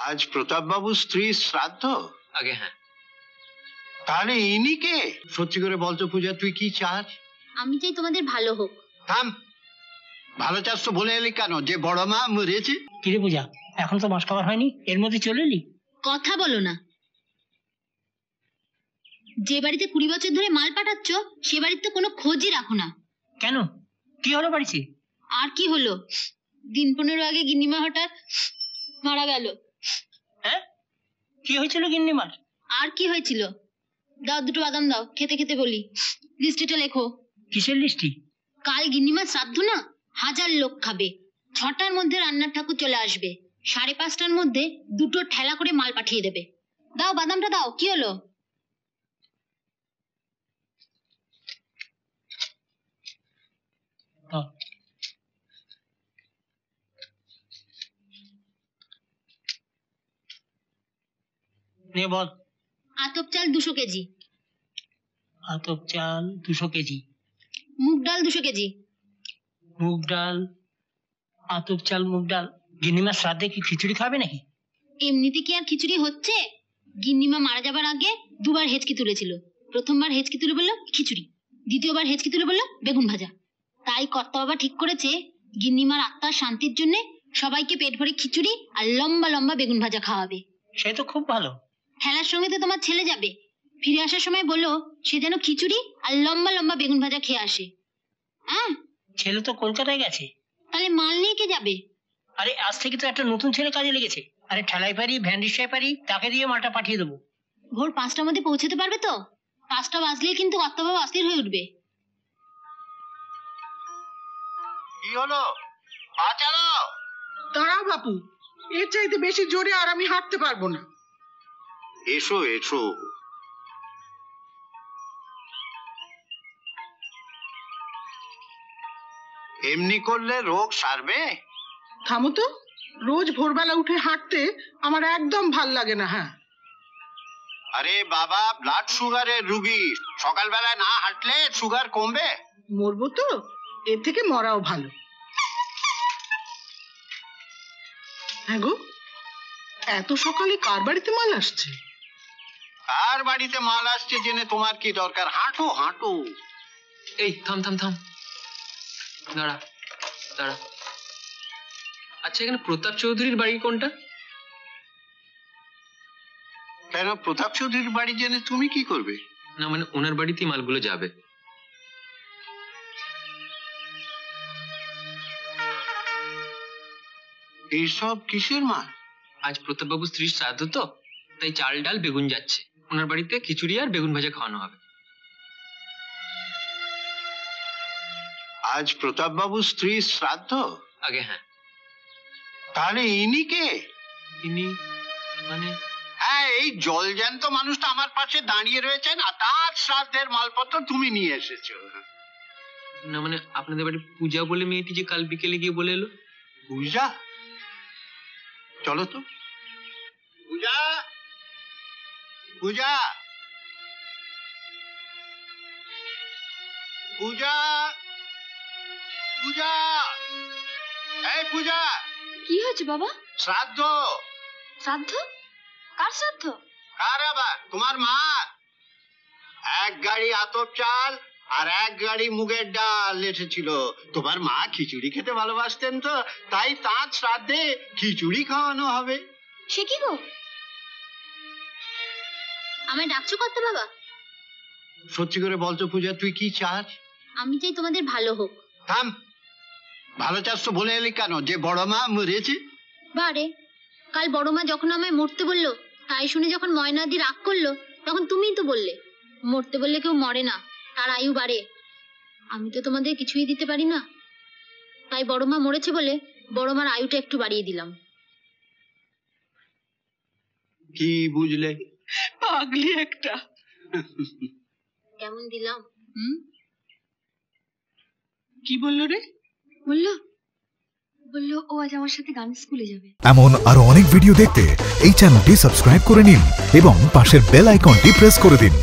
আজ প্রতাপ বাবুর স্ত্রীর শ্রাদ্ধ। আগে হ্যাঁ। তাহলে ইনি কে? সত্যি করে বলতো পূজা, তুই কি চাস? আমি চাই তোমাদের ভালো হোক। থাম, ভালো চাস তো বলে এলি কেন যে বড় মা মরেছে? কিরে পূজা, এখন তো মাস খাবার হয়নি, এর মধ্যে চলে এলি? কথা বলো না। যে বাড়িতে 20 বছর ধরে মাল পাঠাচ্ছ সে বাড়ির তো কোনো খোঁজই রাখো না। কেন, কি হলো বাড়িতে? আর কি হলো, দিন 15 আগে গিন্নিমা হঠাৎ মারা গেল। হ্যাঁ, কি হয়েছিল গিন্নিমার? আর কি হয়েছিল? দাও, 2টো বাদাম দাও, খেতে খেতে বলি। লিস্টিটা লেখো। কিসের লিস্টি? কাল গিন্নিমার শ্রাদ্ধ না, 1000 লোক খাবে। 6টার মধ্যে রান্নার ঠাকুর চলে আসবে, 5:30টার মধ্যে 2টো ঠেলা করে মাল পাঠিয়ে দেবে। দাও, বাদামটা দাও। কি হলো? নে বল। আতপ চাল 200 কেজি। আতপ চাল 200 কেজি। মুগ ডাল 200 কেজি। মুগ ডাল, আতপ চাল, মুগ ডাল। গিন্নিমার শ্রাদ্ধে কি খিচুড়ি খাবে নাকি? এমনিতে কি আর খিচুড়ি হচ্ছে? গিন্নিমা মারা যাবার আগে 2বার হেঁচকি তুলেছিল। প্রথমবার হেঁচকি তুলে বলল খিচুড়ি, দ্বিতীয়বার হেঁচকি তুলে বলল বেগুন ভাজা। তাই কর্তা বাবা ঠিক করেছে গিন্নিমার আত্মার শান্তির জন্য সবাইকে পেট ভরে খিচুড়ি আর লম্বা লম্বা বেগুন ভাজা খাওয়াবে। সে তো খুব ভালো। খেলার সঙ্গে তো তোমার ছেলে যাবে, ফিরে আসার সময় বলো সে যেন খিচুড়ি আর লম্বা লম্বা বেগুন ভাজা খেয়ে আসে। হ্যাঁ, ছেলে তো কলকাতায় গেছে। তাহলে মাল নিয়ে কে যাবে? আরে আজ থেকে তো একটা নতুন ছেলে কাজে লেগেছে। আরে ঠেলাই পারি, ভ্যান রিক্সায় পারি, তাকে দিয়ে মালটা পাঠিয়ে দেবো। ভোর 5টার মধ্যে পৌঁছতে পারবে তো? 5টা বাজলেই কিন্তু কর্তাবাবু অস্থির হয়ে উঠবে। কি হলো? পা চালাও। দাঁড়াও বাপু, এর চাইতে বেশি জোরে আর আমি হাঁটতে পারবো না। এসো এসো। এমনি করলে রোগ সারবে? থামো তো, রোজ ভোরবেলা উঠে হাঁটতে আমার একদম ভাল লাগে না। হ্যাঁ, আরে বাবা, ব্লাড সুগারের রুগী, সকালবেলায় না হাঁটলে সুগার কমবে? মরবো তো, এর থেকে মরাও ভালো। হ্যাঁ গো, এত সকালে কার বাড়িতে মাল আসছে? কার বাড়িতে মাল আসছে জেনে তোমার কি দরকার? হাঁটো হাঁটো। এই থাম থাম থাম, দাঁড়া দাঁড়া। আচ্ছা, এখানে প্রতাপ চৌধুরীর বাড়ি কোনটা? কেন, প্রতাপ চৌধুরীর বাড়ি জেনে তুমি কি করবে? না মানে ওনার বাড়িতেই মালগুলো যাবে। এইসব কিসের মাল? আজ প্রতাপ বাবু স্ত্রীর শ্রাদ্ধ তো, তাই চাল ডাল বেগুন যাচ্ছে। ওনার বাড়িতে খিচুড়ি আর বেগুন ভাজা খাওয়ানো হবে। আজ প্রতাপ বাবুর স্ত্রীর শ্রাদ্ধ? আগে হ্যাঁ। তাহলে ইনি কে? ইনি মানে? হ্যাঁ, এই জলজ্যান্ত মানুষটা আমার পাশে দাঁড়িয়ে রয়েছেন আর তার শ্রাদ্ধের মালপত্র তুমি নিয়ে এসেছো। না মানে আপনাদের বাড়ি পূজা বলে মেয়েটি যে কাল বিকেলে গিয়ে বলে এলো। পূজা? চলো তো। পূজা, পূজা, পূজা, পূজা, এই পূজা। কি হয়েছে বাবা? শ্রাদ্ধ। শ্রাদ্ধ? কার শ্রাদ্ধ? কার আবার? তোমার মা। 1 গাড়ি আতপ চাল আর 1 গাড়ি মুগের ডাল এসেছিল। তোমার মা খিচুড়ি খেতে ভালোবাসতেন তো, তাই তাঁর শ্রাদ্ধে খিচুড়ি খাওয়ানো হবে। সে কি গো, আমায় ডাকছো কর্তা বাবা? সত্যি করে বলতো পূজা, তুই কি চাস? আমি চাই তোমাদের ভালো হোক। থাম, ভালো চাস তো বলে এলি কেন যে বড় মা মরেছে? বারে, কাল বড় মা যখন আমায় মরতে বললো, তাই শুনে যখন ময়নাদি রাগ করলো, তখন তুমিই তো বললে মরতে বললে কেউ মরে না, তার আয়ু বাড়ে। আমি তো তোমাদের কিছুই দিতে পারি না, তাই বড় মা মরেছে বলে বড় মার আয়ুটা একটু বাড়িয়ে দিলাম। কি বুঝলে? পাগলি একটা। কেমন দিলাম? কি বললো রে? বললো ও আজ আমার সাথে গান স্কুলে যাবে। এমন আরো অনেক ভিডিও দেখতে এই চ্যানেলটি সাবস্ক্রাইব করে নিন এবং পাশের বেল আইকনটি প্রেস করে দিন।